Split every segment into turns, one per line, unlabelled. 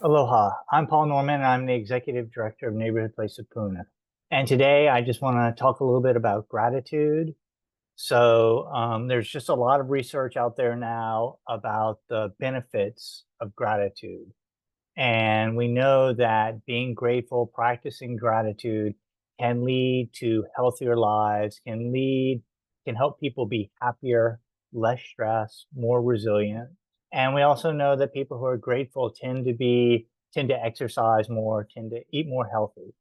Aloha, I'm Paul Norman, and I'm the Executive Director of Neighborhood Place of Puna. And today I just want to talk a little bit about gratitude. There's just a lot of research out there now about the benefits of gratitude. And we know that being grateful, practicing gratitude can lead to healthier lives, can help people be happier, less stressed, more resilient. And we also know that people who are grateful tend to exercise more, tend to eat more healthy.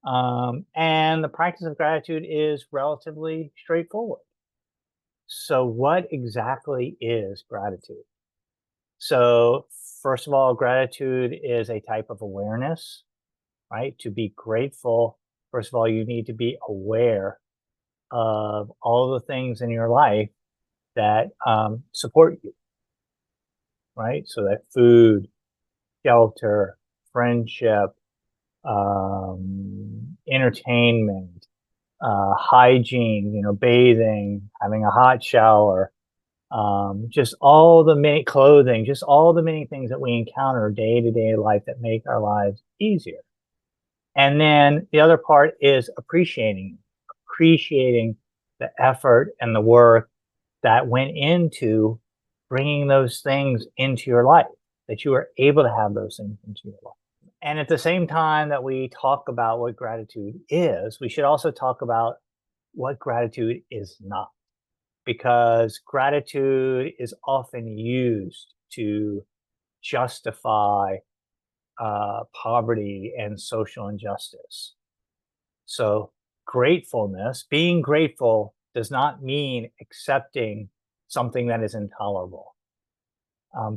And the practice of gratitude is relatively straightforward. So, what exactly is gratitude? So, first of all, gratitude is a type of awareness, right? To be grateful, first of all, you need to be aware of all the things in your life that support you, right? So that food, shelter, friendship, entertainment, hygiene, bathing, having a hot shower, just all the many clothing, just all the many things that we encounter day to day life that make our lives easier. And then the other part is appreciating the effort and the work that went into bringing those things into your life, that you were able to have those things into your life. And at the same time that we talk about what gratitude is, we should also talk about what gratitude is not, because gratitude is often used to justify poverty and social injustice. So, being grateful does not mean accepting something that is intolerable.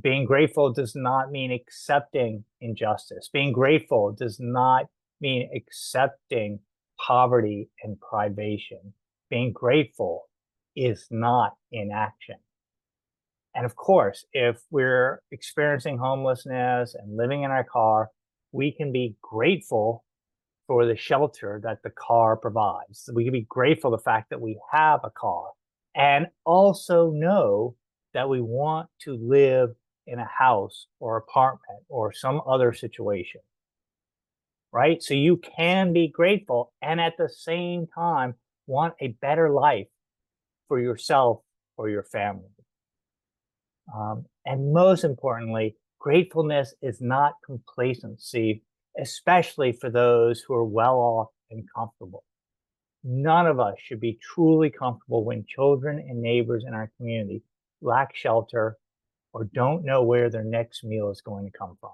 Being grateful does not mean accepting injustice. Being grateful does not mean accepting poverty and privation. Being grateful is not inaction. And of course, if we're experiencing homelessness and living in our car, we can be grateful for the shelter that the car provides. We can be grateful for the fact that we have a car and also know that we want to live in a house or apartment or some other situation, right? So you can be grateful and at the same time want a better life for yourself or your family. And most importantly, gratefulness is not complacency, especially for those who are well off and comfortable. None of us should be truly comfortable when children and neighbors in our community lack shelter or don't know where their next meal is going to come from.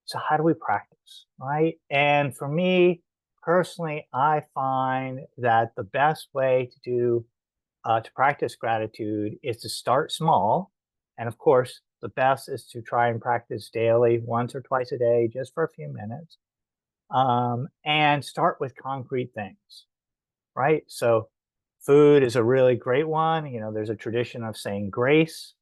So, how do we practice, right? And for me personally, I find that the best way to practice gratitude is to start small. And of course, the best is to try and practice daily, once or twice a day, just for a few minutes, and start with concrete things, right? So, food is a really great one. There's a tradition of saying grace,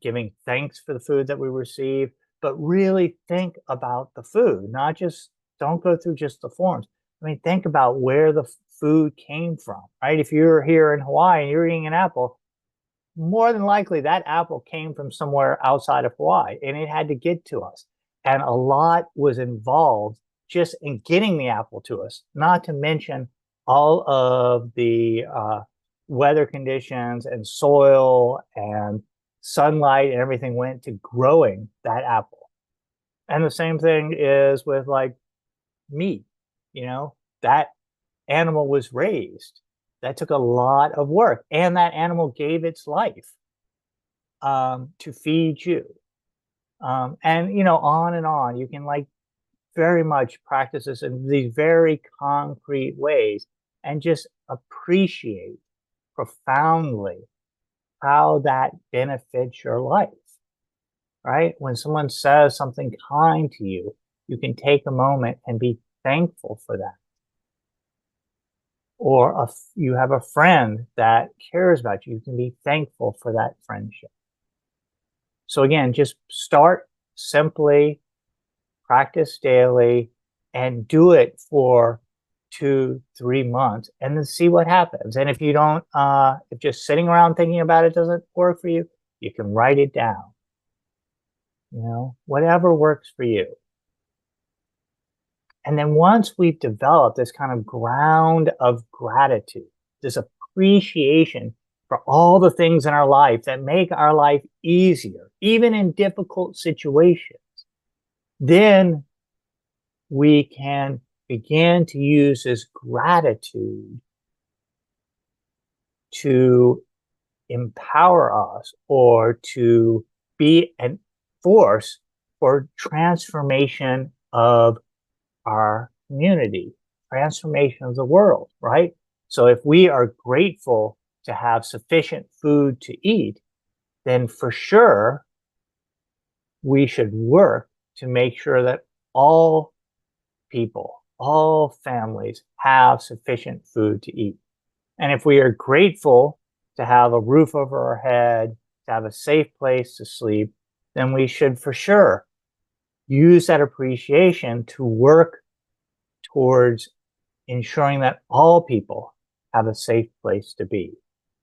giving thanks for the food that we receive, but really think about the food, not just don't go through just the forms. I mean, think about where the food came from, right? If you're here in Hawaii and you're eating an apple, more than likely that apple came from somewhere outside of Hawaii and it had to get to us. And a lot was involved just in getting the apple to us, not to mention all of the weather conditions and soil and sunlight and everything went to growing that apple. And the same thing is with like meat, that animal was raised. That took a lot of work, and that animal gave its life to feed you. And on and on. You can like very much practice this in these very concrete ways and just appreciate profoundly how that benefits your life, right? When someone says something kind to you, you can take a moment and be thankful for that. Or you have a friend that cares about you, you can be thankful for that friendship. So again, just start simply, practice daily, and do it for 2-3 months and then see what happens. And if you don't, if just sitting around thinking about it doesn't work for you, you can write it down. whatever works for you. And then once we've developed this kind of ground of gratitude, this appreciation for all the things in our life that make our life easier, even in difficult situations, then we can begin to use this gratitude to empower us or to be a force for transformation of our community, transformation of the world, right? So if we are grateful to have sufficient food to eat, then for sure we should work to make sure that all people, all families have sufficient food to eat. And if we are grateful to have a roof over our head, to have a safe place to sleep, then we should for sure use that appreciation to work towards ensuring that all people have a safe place to be.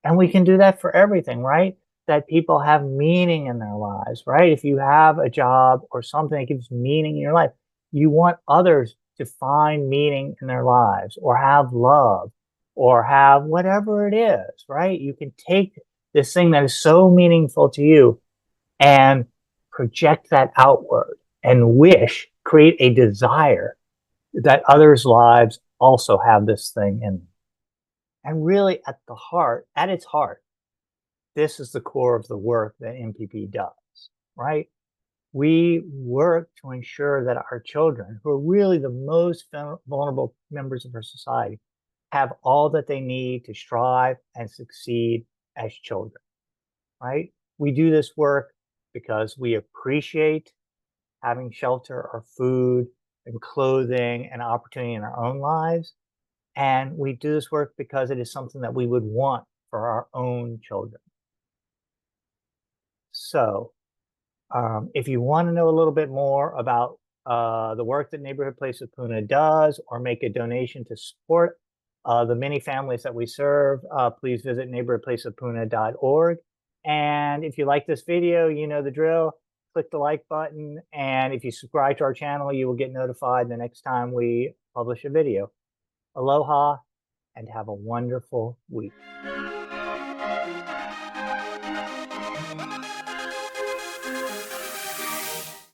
And we can do that for everything, right? That people have meaning in their lives, right? If you have a job or something that gives meaning in your life, you want others to find meaning in their lives or have love or have whatever it is, right? You can take this thing that is so meaningful to you and project that outward and create a desire that others' lives also have this thing in them. And really at its heart, this is the core of the work that MPP does, right? We work to ensure that our children, who are really the most vulnerable members of our society, have all that they need to strive and succeed as children, right? We do this work because we appreciate having shelter or food and clothing and opportunity in our own lives. And we do this work because it is something that we would want for our own children. So if you want to know a little bit more about the work that Neighborhood Place of Puna does or make a donation to support the many families that we serve, please visit neighborhoodplaceofpuna.org. And if you like this video, you know the drill. Click the like button. And if you subscribe to our channel, you will get notified the next time we publish a video. Aloha and have a wonderful week.